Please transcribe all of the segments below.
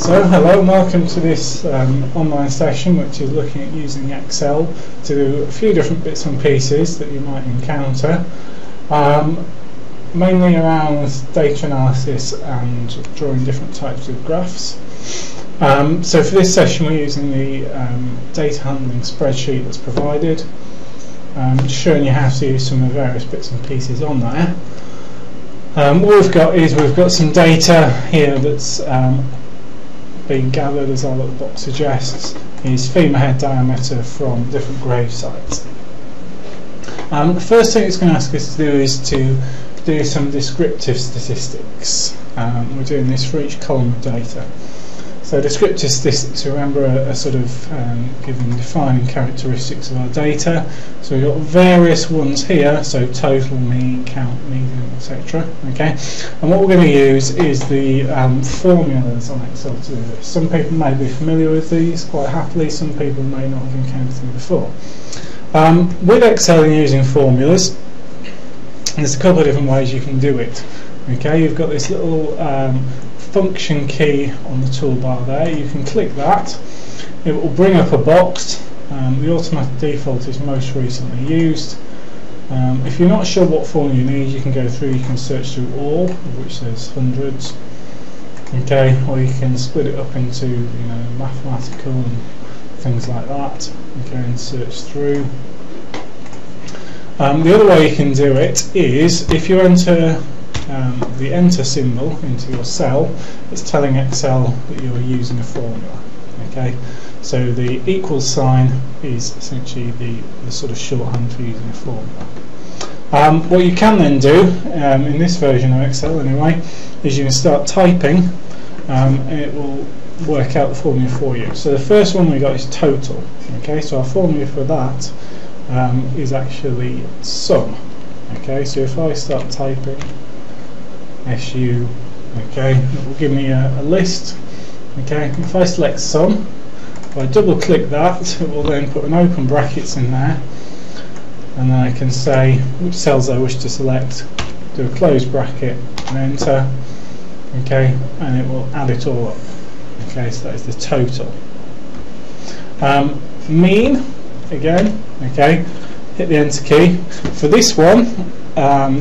So hello and welcome to this online session, which is looking at using Excel to do a few different bits and pieces that you might encounter, mainly around data analysis and drawing different types of graphs. So for this session we're using the data handling spreadsheet that's provided, just showing you how to use some of the various bits and pieces on there. What we've got some data here that's being gathered, as our little box suggests, is femur head diameter from different grave sites. The first thing it's going to ask us to do is to do some descriptive statistics. We're doing this for each column of data. So descriptive statistics, remember, are sort of giving defining characteristics of our data. So we've got various ones here, so total, mean, count, median, etc. Okay, and what we're going to use is the formulas on Excel to do this. Some people may be familiar with these quite happily, some people may not have encountered them before. With Excel and using formulas, there's a couple of different ways you can do it. Okay, you've got this little function key on the toolbar there. You can click that, it will bring up a box. The automatic default is most recently used. If you're not sure what formula you need, you can go through, you can search through all, of which there's hundreds, okay, or you can split it up into, you know, mathematical and things like that, okay, and search through. The other way you can do it is if you enter the enter symbol into your cell, it's telling Excel that you're using a formula. Okay, so the equals sign is essentially the sort of shorthand for using a formula. What you can then do in this version of Excel anyway is you can start typing and it will work out the formula for you. So the first one we got is total. Okay, so our formula for that is actually sum. Okay, so if I start typing SU, okay, it will give me a list. Okay, if I select sum, if I double click that, it will then put an open brackets in there, and then I can say which cells I wish to select, do a close bracket and enter, okay, and it will add it all up. Okay, so that is the total. Mean, again, okay, hit the enter key. For this one,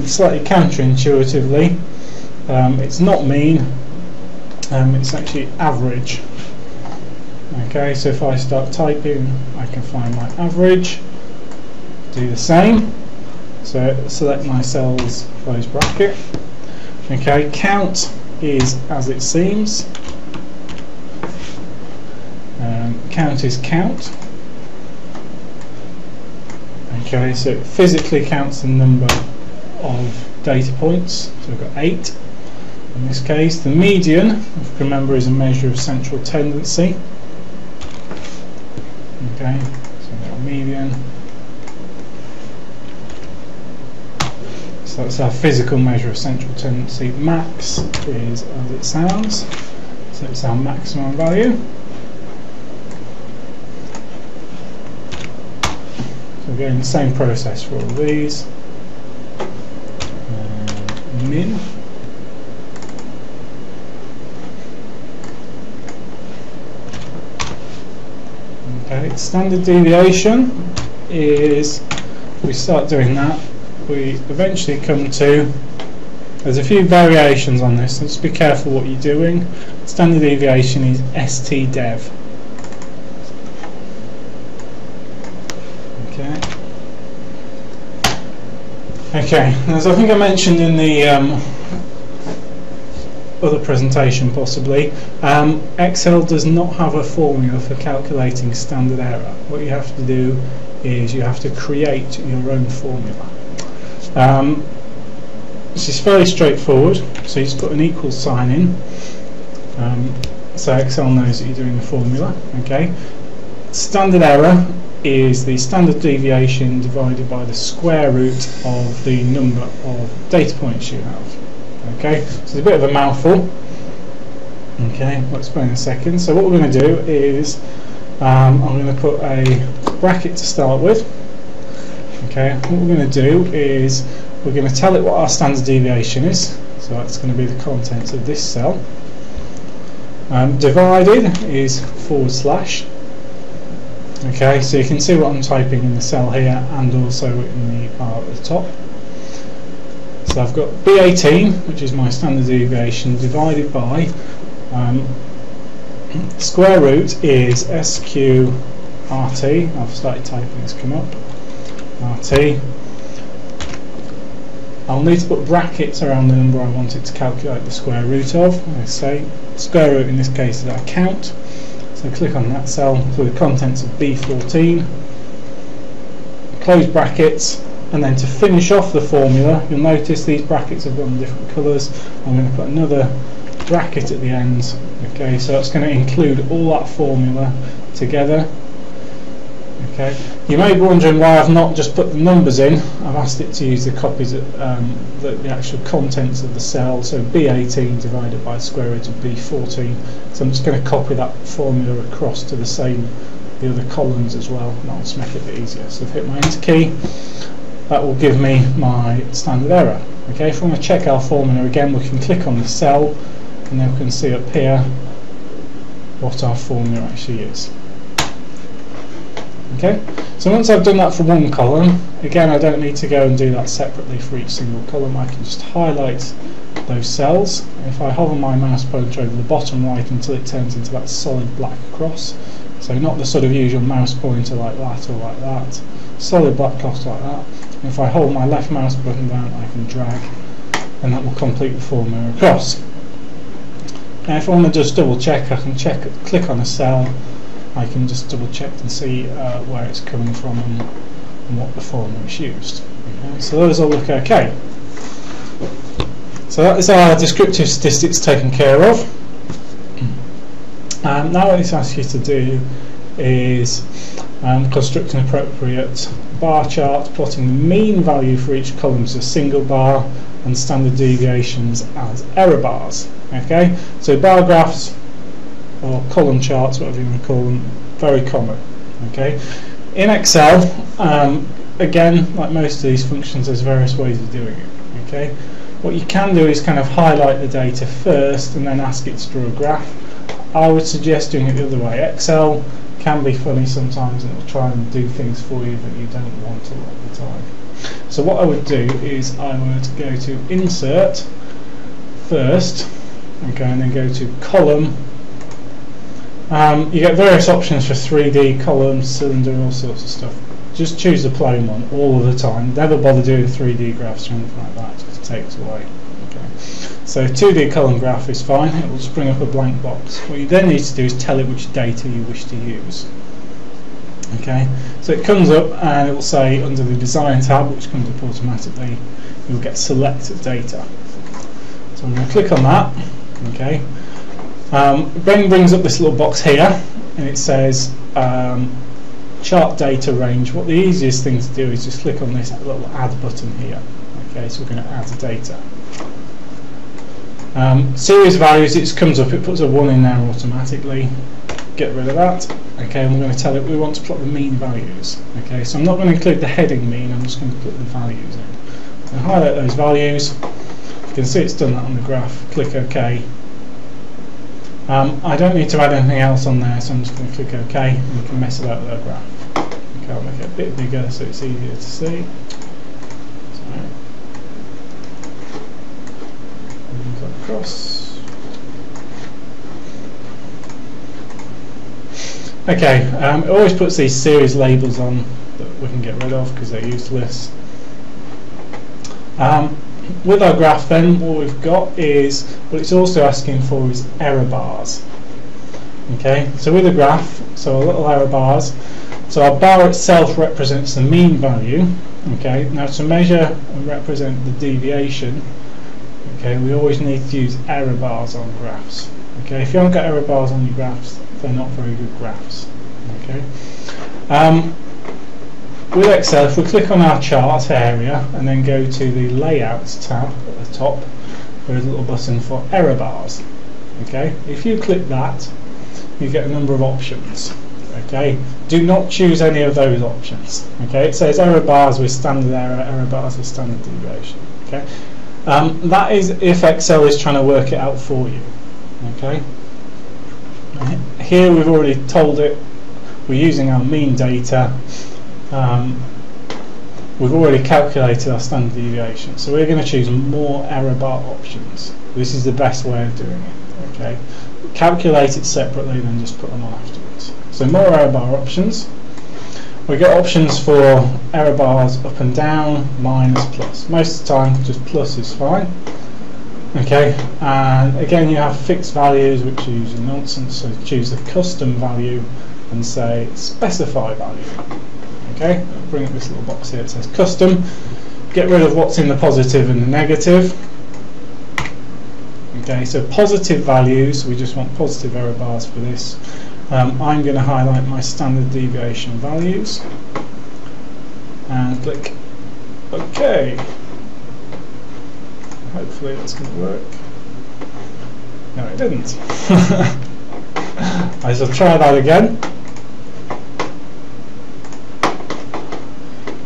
slightly counterintuitively, it's not mean, it's actually average. Okay, so if I start typing, I can find my average, do the same, so select my cells, close bracket. Okay, count is as it seems, count is count. Okay, so it physically counts the number of data points, so we've got 8. In this case, the median, if you remember, is a measure of central tendency. Okay, so we've got median. So that's our physical measure of central tendency. Max is as it sounds, so it's our maximum value. So again, the same process for all these. Min. Okay, standard deviation is, we start doing that, we eventually come to, there's a few variations on this, so just be careful what you're doing. Standard deviation is STDev. Okay, as I think I mentioned in the other presentation possibly, Excel does not have a formula for calculating standard error. What you have to do is you have to create your own formula. This is fairly straightforward, so you just put an equal sign in, so Excel knows that you're doing the formula. Okay, standard error is the standard deviation divided by the square root of the number of data points you have. Okay, so it's a bit of a mouthful. Okay, I'll explain in a second. So what we're going to do is I'm going to put a bracket to start with. Okay, what we're going to do is we're going to tell it what our standard deviation is. So that's going to be the contents of this cell. Divided is /. Okay, so you can see what I'm typing in the cell here and also in the bar at the top. So I've got B18, which is my standard deviation, divided by square root is SQ RT. I've started typing, it's come up. RT. I'll need to put brackets around the number I want it to calculate the square root of. I say square root in this case is our count. So click on that cell for the contents of B14, close brackets, and then to finish off the formula, you'll notice these brackets have got different colours. I'm going to put another bracket at the end. Okay, so it's going to include all that formula together. Okay, you may be wondering why I've not just put the numbers in. I've asked it to use the copies of the actual contents of the cell. So B18 divided by square root of B14. So I'm just going to copy that formula across to the other columns as well, and that'll just make it a bit easier. So I've hit my enter key. That will give me my standard error. Okay, if we want to check our formula again, we can click on the cell, and then we can see up here what our formula actually is. Okay, so once I've done that for one column, again I don't need to go and do that separately for each single column. I can just highlight those cells. If I hover my mouse pointer over the bottom right until it turns into that solid black cross, so not the sort of usual mouse pointer like that or like that, solid black cross like that. And if I hold my left mouse button down, I can drag, and that will complete the formula across. Now if I want to just double check, I can click on a cell. I can just double check and see where it's coming from and what the formula is used. Okay, so those all look okay. So that is our descriptive statistics taken care of. Now what it asks you to do is construct an appropriate bar chart, plotting the mean value for each column as a single bar and standard deviations as error bars. Okay, so bar graphs or column charts, whatever you want to call them, very common. Okay, in Excel, again, like most of these functions, there's various ways of doing it. Okay, what you can do is kind of highlight the data first and then ask it to draw a graph. I would suggest doing it the other way. Excel can be funny sometimes, and it will try and do things for you that you don't want a lot of the time. So what I would do is I would go to Insert first, okay, and then go to Column. You get various options for 3D, columns, cylinder, all sorts of stuff. Just choose the plain one all of the time. Never bother doing 3D graphs or anything like that, because it takes away. Okay. So 2D column graph is fine. It will just bring up a blank box. What you then need to do is tell it which data you wish to use. Okay. So it comes up and it will say under the Design tab, which comes up automatically, you'll get Select Data. So I'm going to click on that. Okay. Then brings up this little box here, and it says chart data range. What the easiest thing to do is just click on this little add button here. Okay, so we're going to add the data. Series values, it comes up, it puts a 1 in there automatically. Get rid of that. Okay, and we're going to tell it we want to plot the mean values. Okay, so I'm not going to include the heading mean, I'm just going to put the values in. So highlight those values. You can see it's done that on the graph. Click OK. I don't need to add anything else on there, so I'm just going to click OK, and we can mess about with our graph. Okay, I'll make it a bit bigger so it's easier to see. Move that across. Okay, it always puts these series labels on that we can get rid of because they're useless. With our graph then, what we've got is, what it's also asking for is error bars. Okay, so with a graph, so our little error bars, so our bar itself represents the mean value. Okay, now to measure and represent the deviation, okay, we always need to use error bars on graphs. Okay, if you haven't got error bars on your graphs, they're not very good graphs. Okay. With Excel, if we click on our chart area and then go to the Layouts tab at the top, there's a little button for error bars. Okay, if you click that, you get a number of options. Okay, do not choose any of those options. Okay, it says error bars with standard error, error bars with standard deviation. Okay, that is if Excel is trying to work it out for you. Okay, Here we've already told it we're using our mean data. We've already calculated our standard deviation, so we're going to choose more error bar options. This is the best way of doing it. Okay, calculate it separately, then just put them on afterwards. So more error bar options. We get options for error bars up and down, minus, plus. Most of the time, just plus is fine. Okay, and again you have fixed values, which are usually nonsense. So choose the custom value and say specify value. Okay, I'll bring up this little box here. It says custom. Get rid of what's in the positive and the negative. Okay, so positive values, we just want positive error bars for this. I'm going to highlight my standard deviation values and click OK. Hopefully that's going to work. No, it didn't. I shall try that again.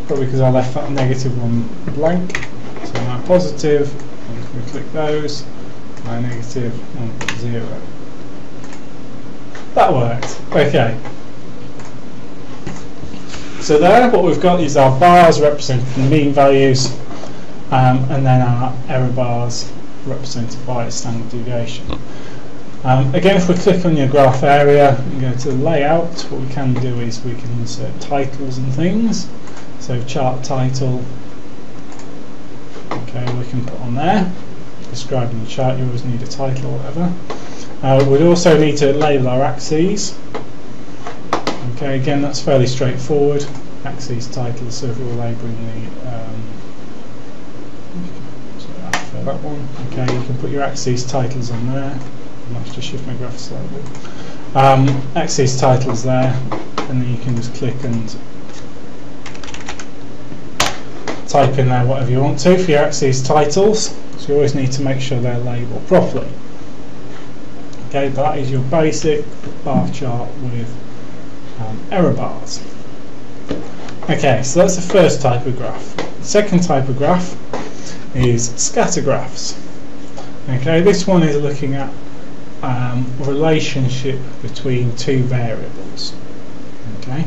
Probably because I left that negative one blank. So my positive, I'm going to click those, my negative, and 0. That worked. Okay. So there, what we've got is our bars representing the mean values, and then our error bars represented by a standard deviation. Again, if we click on your graph area and go to the layout, what we can do is we can insert titles and things. So chart title, okay, we can put on there. Describing the chart, you always need a title or whatever. We'd also need to label our axes. Okay, again that's fairly straightforward. Axes titles, so if we're labelling the that one. Okay, you can put your axes titles on there. I might just shift my graph slightly. Axes titles there, and then you can just click and type in there whatever you want to for your axes titles. So you always need to make sure they're labelled properly. Okay, that is your basic bar chart with error bars. Okay, so that's the first type of graph. The second type of graph is scatter graphs. Okay, this one is looking at a relationship between two variables. Okay,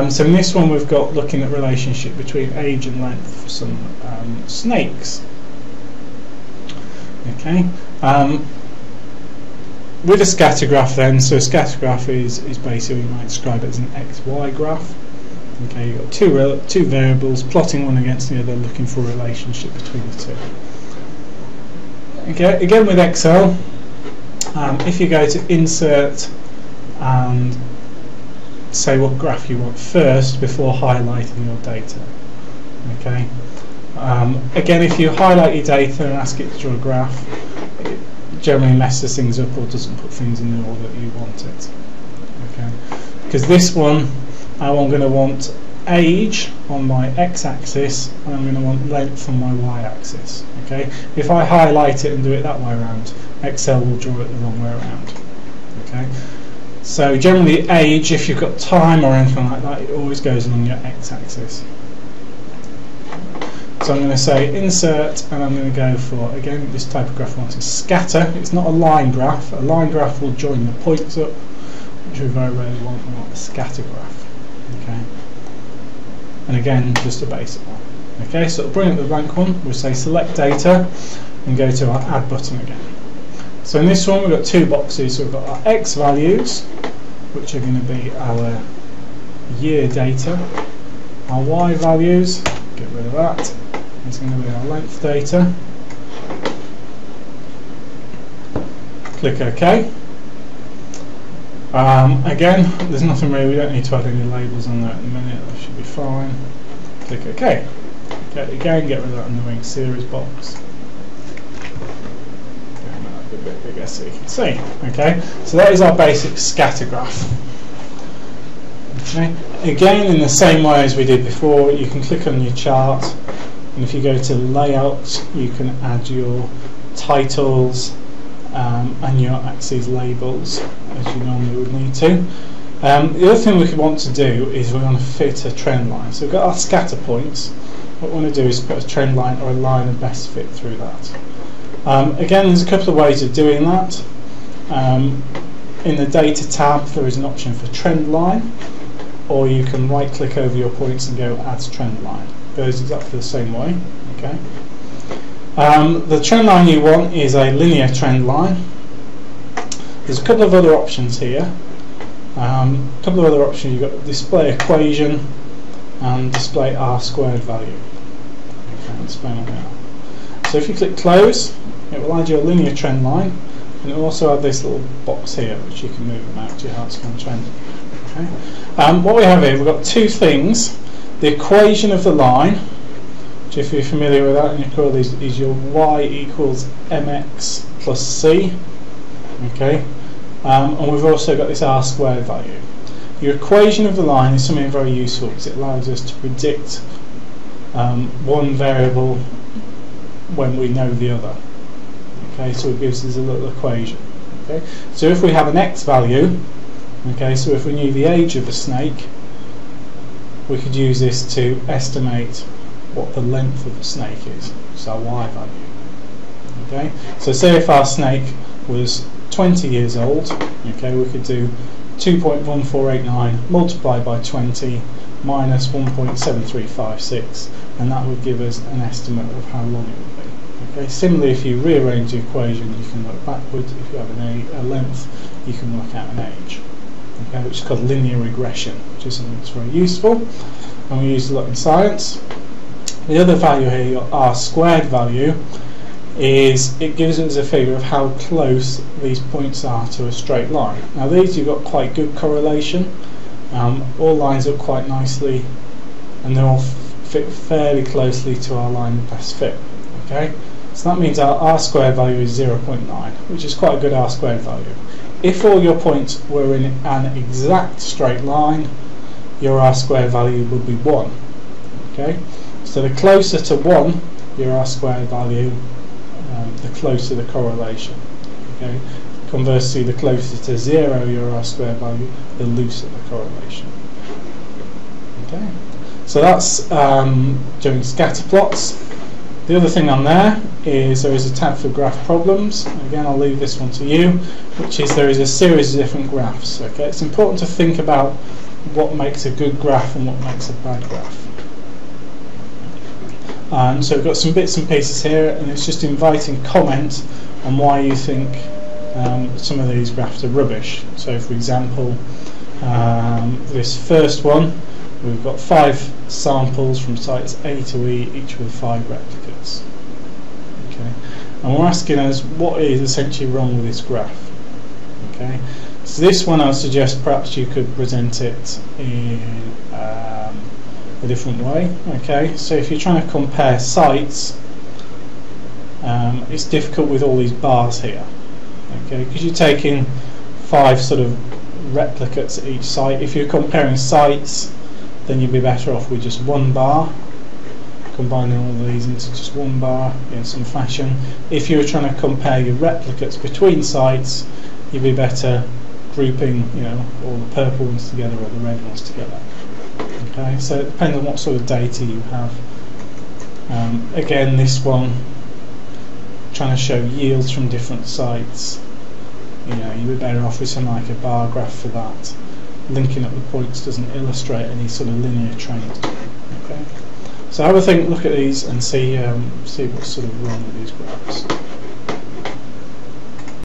so in this one we've got looking at relationship between age and length for some snakes. Okay, with a scatter graph then, so a scatter graph is basically, you might describe it as an XY graph. Okay, you've got two variables, plotting one against the other, looking for a relationship between the two. Okay, again with Excel, if you go to insert and say what graph you want first before highlighting your data. Okay, again if you highlight your data and ask it to draw a graph, it generally messes things up or doesn't put things in the order that you want it. Okay, because this one I'm going to want age on my x-axis and I'm going to want length on my y-axis. Okay, if I highlight it and do it that way around, Excel will draw it the wrong way around. Okay, so generally age, if you've got time or anything like that, it always goes along your x-axis. So I'm going to say insert and I'm going to go for, again this type of graph I want is scatter. It's not a line graph. A line graph will join the points up, which we very rarely want. We want a scatter graph. Okay, and again just a basic one. Okay, so it'll bring up the blank one. We'll say select data and go to our add button again. So in this one we've got two boxes. So we've got our x values, which are going to be our year data. Our y values, get rid of that. It's going to be our length data. Click OK. Again, there's nothing really, we don't need to add any labels on there at the minute, that should be fine. Click OK. Okay, again, get rid of that annoying series box. Get that a bit bigger so you can see. Okay, so that is our basic scatter graph. Okay, again, in the same way as we did before, you can click on your chart, and if you go to layout, you can add your titles and your axes labels as you normally would need to. The other thing we could want to do is we want to fit a trend line. So we've got our scatter points. What we want to do is put a trend line or a line of best fit through that. Again, there's a couple of ways of doing that. in the data tab there is an option for trend line, or you can right click over your points and go add trend line. It goes exactly the same way. Okay. The trend line you want is a linear trend line. There's a couple of other options here. You've got display equation and display r squared value. Okay, I'll explain what they are. So if you click close, it will add you a linear trend line, and it will also add this little box here which you can move about to your heart-scan trend. Okay. What we have here, we've got two things. The equation of the line, which if you're familiar with that and you call these, is your y equals mx plus c. Okay. And we've also got this r squared value. Your equation of the line is something very useful because it allows us to predict one variable when we know the other. Okay, so it gives us a little equation. Okay, so if we have an x value, okay, so if we knew the age of a snake, we could use this to estimate what the length of the snake is. So our y value. Okay, so say if our snake was 20 years old, okay, we could do 2.1489 multiplied by 20 minus 1.7356, and that would give us an estimate of how long it would be. Okay. Similarly, if you rearrange the equation, you can work backwards. If you have a length, you can work out an age. Okay, which is called linear regression, which is something that's very useful, and we use a lot in science. The other value here, your r squared value, is it gives us a figure of how close these points are to a straight line. Now these you've got quite good correlation, all lines up quite nicely and they all fit fairly closely to our line of best fit. Okay, so that means our r squared value is 0.9, which is quite a good r squared value. If all your points were in an exact straight line, your r squared value would be 1. Okay, so the closer to 1 your r squared value, the closer the correlation. Okay. Conversely, the closer to 0 your r squared value, the looser the correlation. Okay. So that's doing scatter plots. The other thing on there is a tab for graph problems. Again, I'll leave this one to you, which is there is a series of different graphs. Okay. It's important to think about what makes a good graph and what makes a bad graph. So we've got some bits and pieces here, and it's just inviting comment on why you think some of these graphs are rubbish. So for example, this first one, we've got 5 samples from sites A to E, each with 5 replicates. Okay, and we're asking us what is essentially wrong with this graph. Okay, so this one I would suggest perhaps you could present it in a different way. Okay, so if you're trying to compare sites, it's difficult with all these bars here. Okay, because you're taking 5 sort of replicates at each site. If you're comparing sites, then you'd be better off with just 1 bar, combining all of these into just 1 bar in some fashion. If you were trying to compare your replicates between sites, you'd be better grouping, you know, all the purple ones together or the red ones together. Okay, so it depends on what sort of data you have. Again, this one, trying to show yields from different sites, you know, you'd be better off with something like a bar graph for that. Linking up the points doesn't illustrate any sort of linear trend. Okay, so have a think, look at these, and see what's sort of wrong with these graphs.